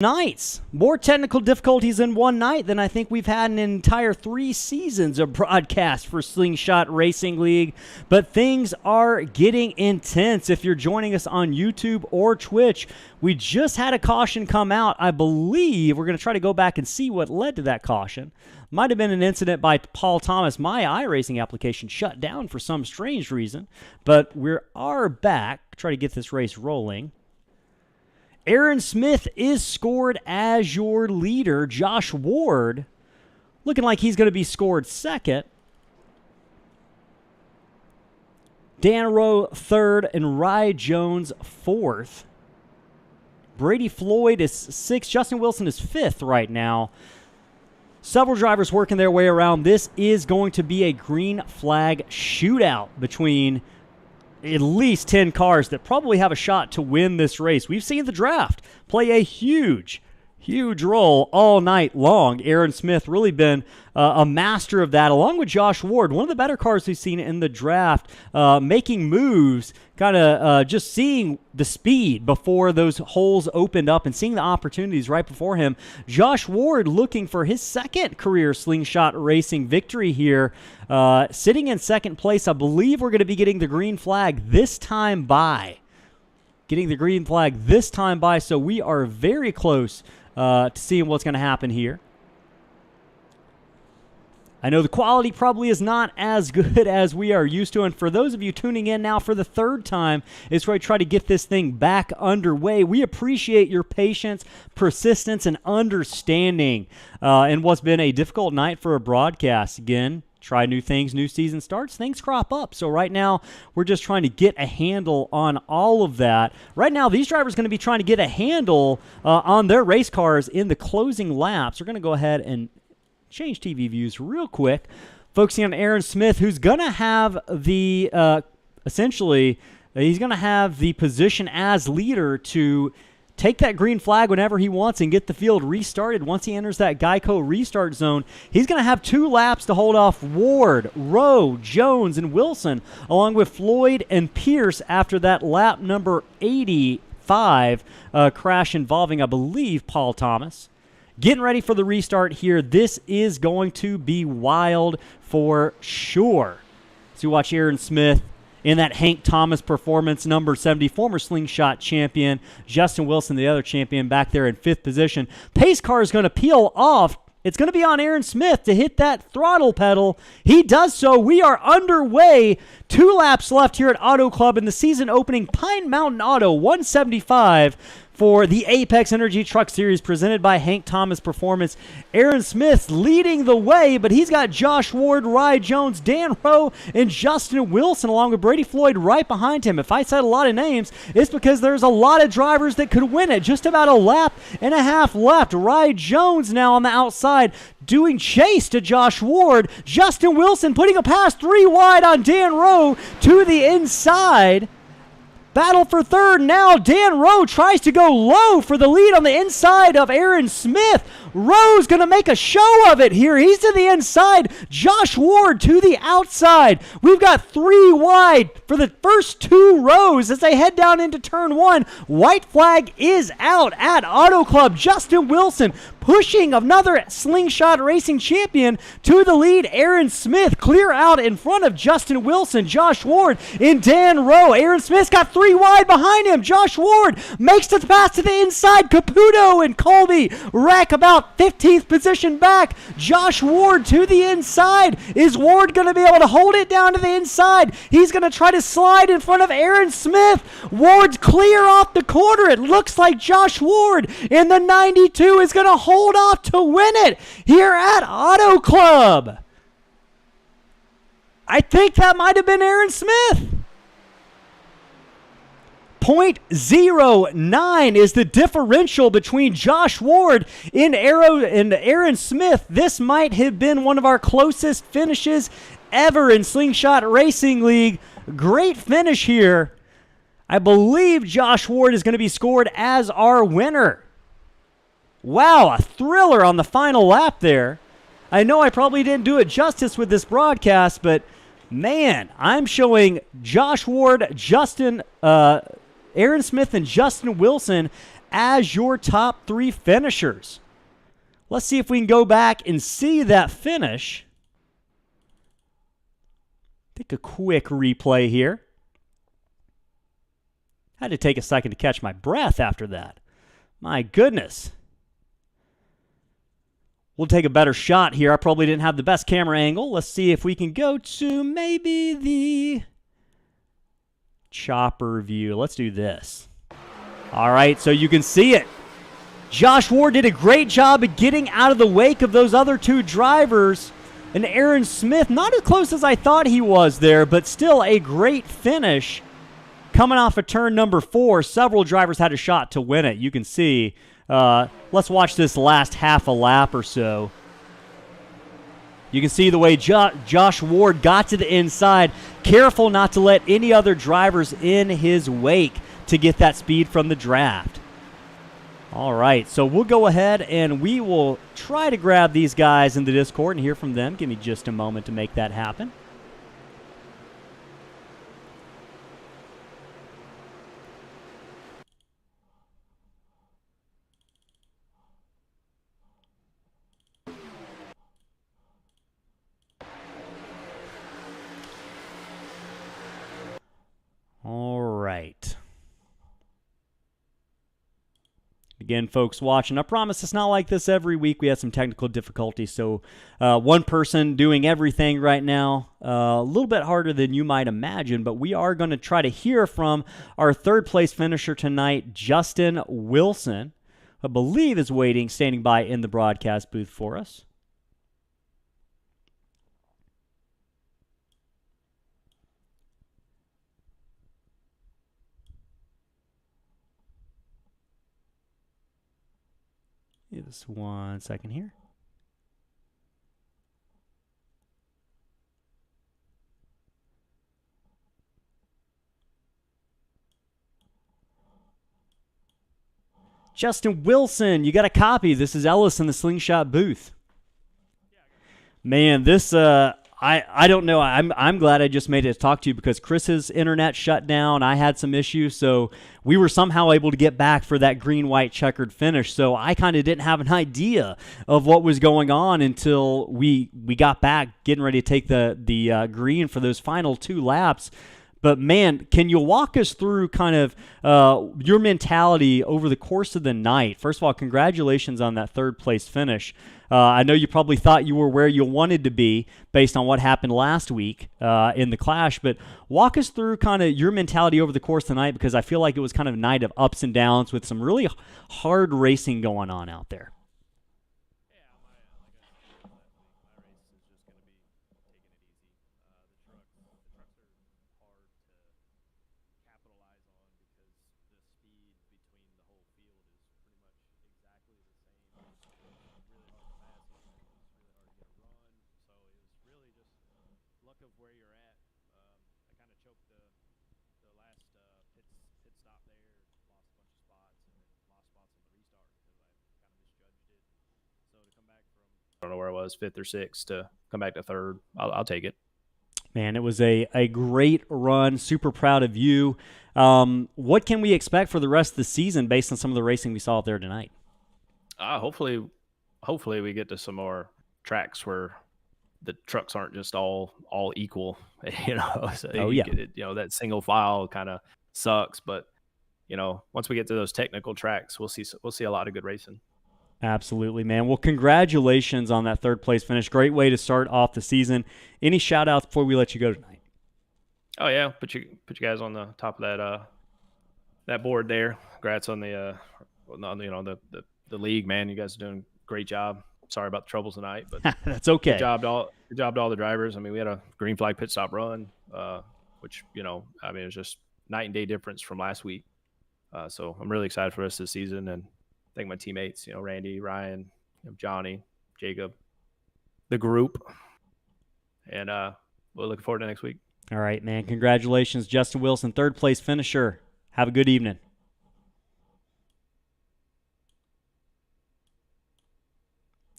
nights. More technical difficulties in one night than I think we've had in an entire 3 seasons of broadcast for Slingshot Racing League. But things are getting intense. If you're joining us on YouTube or Twitch, we just had a caution come out. I believe we're going to try to go back and see what led to that caution. Might have been an incident by Paul Thomas. My iRacing application shut down for some strange reason. But we are back. Try to get this race rolling. Aaron Smith is scored as your leader. Josh Ward looking like he's going to be scored second. Dan Rowe third and Rye Jones fourth. Brady Floyd is sixth. Justin Wilson is fifth right now. Several drivers working their way around. This is going to be a green flag shootout between at least 10 cars that probably have a shot to win this race. We've seen the draft play a huge role all night long. Aaron Smith really been a master of that, along with Josh Ward, one of the better cars we've seen in the draft, making moves, kind of just seeing the speed before those holes opened up and seeing the opportunities right before him. Josh Ward looking for his second career Slingshot Racing victory here, sitting in second place. I believe we're going to be getting the green flag this time by. So we are very close to seeing what's going to happen here. I know the quality probably is not as good as we are used to, and for those of you tuning in now for the third time, it's where I try to get this thing back underway. We appreciate your patience, persistence, and understanding in what's been a difficult night for a broadcast. Again, try new things, new season starts, things crop up. So right now, we're just trying to get a handle on all of that. Right now, these drivers are going to be trying to get a handle on their race cars in the closing laps. We're going to go ahead and change TV views real quick, focusing on Aaron Smith, who's going to have the, he's going to have the position as leader to take that green flag whenever he wants and get the field restarted. Once he enters that Geico restart zone, he's going to have 2 laps to hold off Ward, Rowe, Jones, and Wilson, along with Floyd and Pierce after that lap number 85 crash involving, I believe, Paul Thomas. Getting ready for the restart here. This is going to be wild for sure. So watch Aaron Smith in that Hank Thomas performance, number 70, former Slingshot champion. Justin Wilson, the other champion, back there in 5th position. Pace car is going to peel off. It's going to be on Aaron Smith to hit that throttle pedal. He does so. We are underway. 2 laps left here at Auto Club in the season opening Pine Mountain Auto 175 for the Apex Energy Truck Series presented by Hank Thomas Performance. Aaron Smith leading the way, but he's got Josh Ward, Rye Jones, Dan Rowe, and Justin Wilson, along with Brady Floyd right behind him. If I said a lot of names, it's because there's a lot of drivers that could win it. Just about a lap and a half left. Rye Jones now on the outside doing chase to Josh Ward. Justin Wilson putting a pass 3 wide on Dan Rowe to the inside. Battle for third. Now Dan Rowe tries to go low for the lead on the inside of Aaron Smith. Rowe's going to make a show of it here. He's to the inside. Josh Ward to the outside. We've got 3 wide for the first 2 rows as they head down into turn 1. White flag is out at Auto Club. Justin Wilson pushing another Slingshot Racing champion to the lead. Aaron Smith clear out in front of Justin Wilson, Josh Ward, and Dan Rowe. Aaron Smith's got 3 wide behind him. Josh Ward makes the pass to the inside. Caputo and Colby rack about 15th position back. Josh Ward to the inside. Is Ward going to be able to hold it down to the inside? He's going to try to slide in front of Aaron Smith. Ward's clear off the corner. It looks like Josh Ward in the 92 is going to hold off to win it here at Auto Club. I think that might have been Aaron Smith. 0.09 is the differential between Josh Ward and Aaron Smith. This might have been one of our closest finishes ever in Slingshot Racing League. Great finish here. I believe Josh Ward is going to be scored as our winner. Wow, a thriller on the final lap there. I know I probably didn't do it justice with this broadcast, but man, I'm showing Josh Ward, Aaron Smith and Justin Wilson as your top 3 finishers. Let's see if we can go back and see that finish. Take a quick replay here. Had to take a second to catch my breath after that. My goodness. We'll take a better shot here. I probably didn't have the best camera angle. Let's see if we can go to maybe the chopper view. Let's do this. All right, so you can see it. Josh Ward did a great job of getting out of the wake of those other 2 drivers. And Aaron Smith, not as close as I thought he was there, but still a great finish. Coming off of turn number 4, several drivers had a shot to win it. You can see. Let's watch this last half a lap or so. You can see the way Josh Ward got to the inside. Careful not to let any other drivers in his wake to get that speed from the draft. All right, so we'll go ahead and we will try to grab these guys in the Discord and hear from them. Give me just a moment to make that happen. All right. Again, folks watching, I promise it's not like this every week. We had some technical difficulties, so one person doing everything right now, a little bit harder than you might imagine, but we are going to try to hear from our 3rd place finisher tonight, Justin Wilson, I believe is standing by in the broadcast booth for us. Give us 1 second here. Justin Wilson, you got a copy. This is Ellis in the Slingshot booth. Man, this I don't know. I'm glad I just made it to talk to you because Chris's internet shut down. I had some issues, so we were somehow able to get back for that green-white checkered finish. So I kind of didn't have an idea of what was going on until we got back, getting ready to take the green for those final 2 laps. But, man, can you walk us through kind of your mentality over the course of the night? First of all, congratulations on that 3rd place finish. I know you probably thought you were where you wanted to be based on what happened last week in the Clash, but walk us through kind of your mentality over the course of the night because I feel like it was kind of a night of ups and downs with some really hard racing going on out there. I don't know where I was, 5th or 6th, to come back to 3rd. I'll take it. Man, it was a great run. Super proud of you. What can we expect for the rest of the season based on some of the racing we saw out there tonight? Hopefully we get to some more tracks where the trucks aren't just all equal. So that single file kind of sucks. But once we get to those technical tracks, we'll see a lot of good racing. Absolutely, man. Well, congratulations on that 3rd place finish. Great way to start off the season. Any shout outs before we let you go tonight? Oh yeah, put you guys on the top of that board there. Congrats on the league, man. You guys are doing a great job. Sorry about the trouble tonight, but that's okay. Good job to all the drivers. I mean, we had a green flag pit stop run, which it was just night and day difference from last week. So I'm really excited for the rest of the season and thank my teammates, Randy, Ryan, Johnny, Jacob, the group, and we're looking forward to next week. All right, man. Congratulations, Justin Wilson, 3rd place finisher. Have a good evening.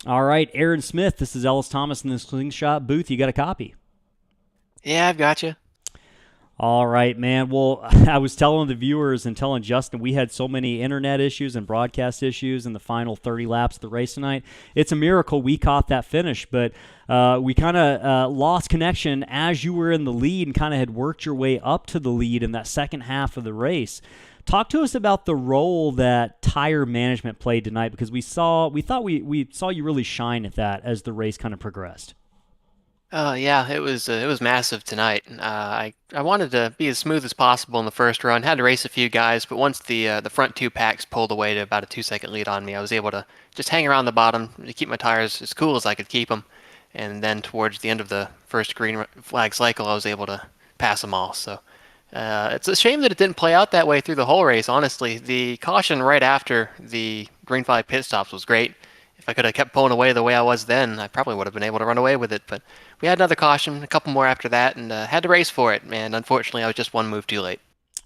All right, Aaron Smith, this is Ellis Thomas in the Slingshot booth. You got a copy? Yeah, I've got you. All right, man. Well, I was telling the viewers and telling Justin we had so many internet issues and broadcast issues in the final 30 laps of the race tonight. It's a miracle we caught that finish, but we kind of lost connection as you were in the lead and kind of had worked your way up to the lead in that second half of the race. Talk to us about the role that tire management played tonight, because we thought we saw you really shine at that as the race kind of progressed. Yeah, it was massive tonight. I wanted to be as smooth as possible in the first run. Had to race a few guys, but once the front two packs pulled away to about a 2-second lead on me, I was able to just hang around the bottom to keep my tires as cool as I could keep them. And then towards the end of the first green flag cycle, I was able to pass them all. So it's a shame that it didn't play out that way through the whole race. Honestly, the caution right after the green flag pit stops was great. If I could have kept pulling away the way I was then, I probably would have been able to run away with it. But we had another caution, a couple more after that, and had to race for it. And unfortunately, I was just one move too late.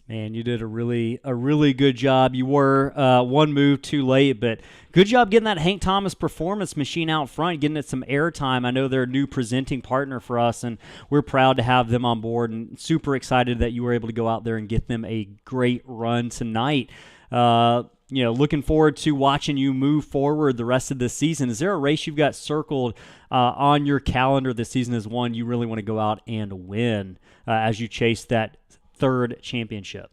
Man, you did a really good job. You were one move too late, but good job getting that Hank Thomas Performance machine out front, getting it some airtime. I know they're a new presenting partner for us, and we're proud to have them on board and super excited that you were able to go out there and get them a great run tonight. Looking forward to watching you move forward the rest of this season. Is there a race you've got circled on your calendar this season as one you really want to go out and win as you chase that third championship?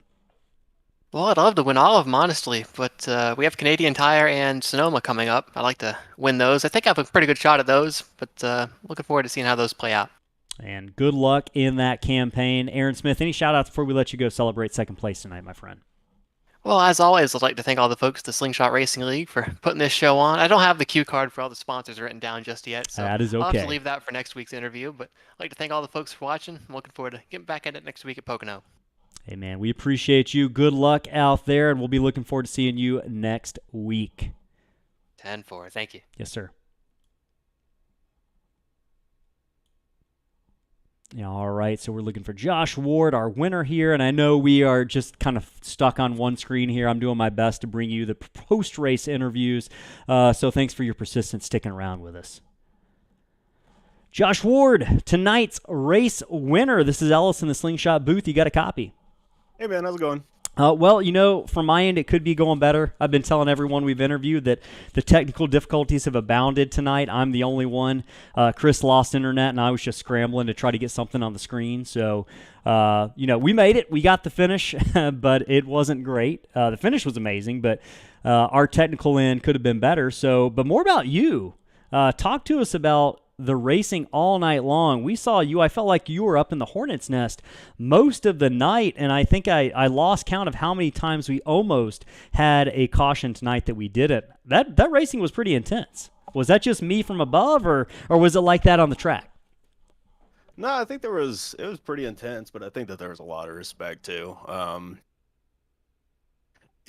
Well, I'd love to win all of them, honestly, but we have Canadian Tire and Sonoma coming up. I'd like to win those. I think I have a pretty good shot at those, but looking forward to seeing how those play out. And good luck in that campaign. Aaron Smith, any shout-outs before we let you go celebrate second place tonight, my friend? Well, as always, I'd like to thank all the folks at the Slingshot Racing League for putting this show on. I don't have the cue card for all the sponsors written down just yet, so that is okay. I'll have to leave that for next week's interview. But I'd like to thank all the folks for watching. I'm looking forward to getting back at it next week at Pocono. Hey, man, we appreciate you. Good luck out there, and we'll be looking forward to seeing you next week. 10-4. Thank you. Yes, sir. Yeah, all right, so we're looking for Josh Ward, our winner here, and I know we are just kind of stuck on one screen here. I'm doing my best to bring you the post-race interviews, so thanks for your persistence sticking around with us. Josh Ward, tonight's race winner. This is Ellis in the Slingshot booth. You got a copy. Hey, man, how's it going? Well, from my end, it could be going better. I've been telling everyone we've interviewed that the technical difficulties have abounded tonight. I'm the only one. Chris lost internet, and I was just scrambling to try to get something on the screen. So, we made it. We got the finish, but it wasn't great. The finish was amazing, but our technical end could have been better. So, but more about you. Talk to us about the racing all night long. We saw you. I felt like you were up in the hornet's nest most of the night, and I think I lost count of how many times we almost had a caution tonight that we didn't. That racing was pretty intense. Was that just me from above, or was it like that on the track? No, I think it was pretty intense, but I think that there was a lot of respect too.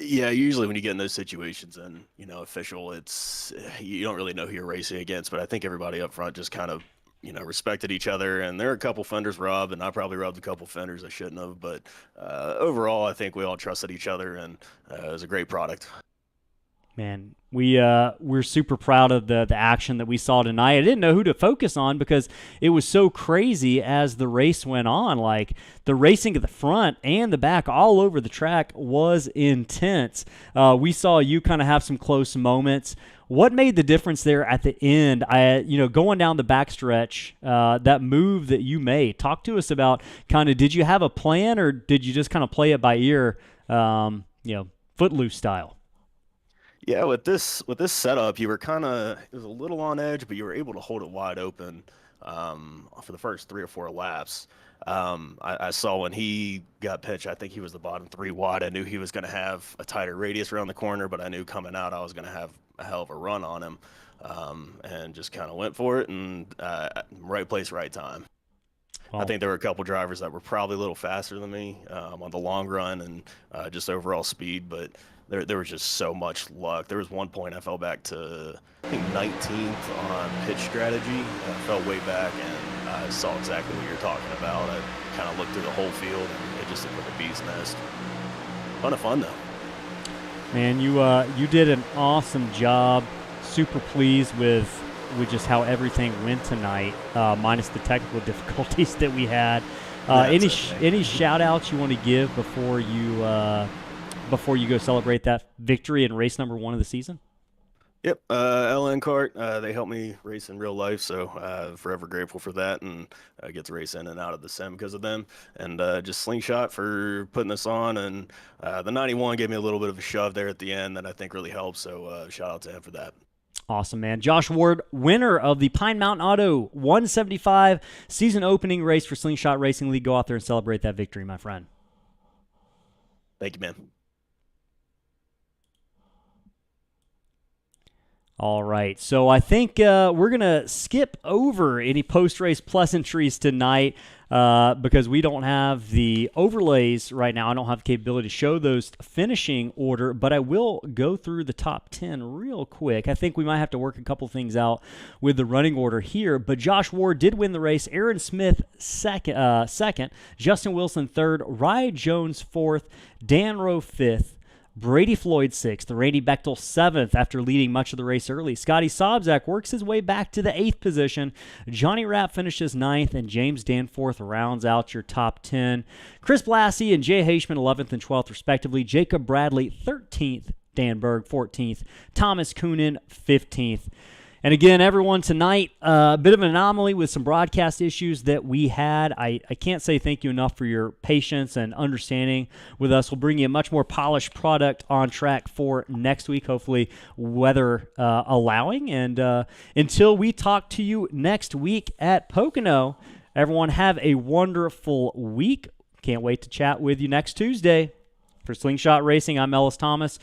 Yeah, usually when you get in those situations and, official, you don't really know who you're racing against, but I think everybody up front just kind of, respected each other, and there are a couple fenders rubbed, and I probably rubbed a couple fenders I shouldn't have, but overall, I think we all trusted each other, and it was a great product. Man, we're super proud of the action that we saw tonight. I didn't know who to focus on because it was so crazy as the race went on. Like, the racing at the front and the back all over the track was intense. We saw you kind of have some close moments. What made the difference there at the end? Going down the backstretch, that move that you made. Talk to us about did you have a plan, or did you just kind of play it by ear, footloose style? Yeah, with this setup, you were it was a little on edge, but you were able to hold it wide open for the first 3 or 4 laps. I saw when he got pitched, I think he was the bottom 3 wide. I knew he was going to have a tighter radius around the corner, but I knew coming out I was going to have a hell of a run on him, and just kind of went for it, and right place, right time. I think there were a couple drivers that were probably a little faster than me on the long run and just overall speed, but there was just so much luck. There was one point I fell back to, I think, 19th on pitch strategy. I fell way back, and I saw exactly what you're talking about. I kind of looked through the whole field, and it just looked like a bee's nest. Ton of fun, though. Man, you did an awesome job. Super pleased with just how everything went tonight, minus the technical difficulties that we had. Any shout outs you want to give before you go celebrate that victory in race number 1 of the season? Yep, LN Kart, they helped me race in real life, so forever grateful for that, and I get to race in and out of the sim because of them, and just Slingshot for putting this on, and the 91 gave me a little bit of a shove there at the end that I think really helped, so shout out to him for that. Awesome, man. Josh Ward, winner of the Pine Mountain Auto 175 season opening race for Slingshot Racing League. Go out there and celebrate that victory, my friend. Thank you, man. All right, so I think we're going to skip over any post-race pleasantries tonight because we don't have the overlays right now. I don't have the capability to show those finishing order, but I will go through the top 10 real quick. I think we might have to work a couple things out with the running order here, but Josh Ward did win the race. Aaron Smith second, Justin Wilson third, Ryan Jones fourth, Dan Rowe fifth, Brady Floyd 6th, Randy Bechtel 7th after leading much of the race early. Scotty Sobczak works his way back to the 8th position. Johnny Rapp finishes 9th, and James Danforth rounds out your top 10. Chris Blassie and Jay Heishman 11th and 12th respectively. Jacob Bradley 13th, Dan Berg 14th, Thomas Coonan 15th. And again, everyone, tonight, a bit of an anomaly with some broadcast issues that we had. I can't say thank you enough for your patience and understanding with us. We'll bring you a much more polished product on track for next week, hopefully weather allowing. And until we talk to you next week at Pocono, everyone have a wonderful week. Can't wait to chat with you next Tuesday. For Slingshot Racing, I'm Ellis Thomas.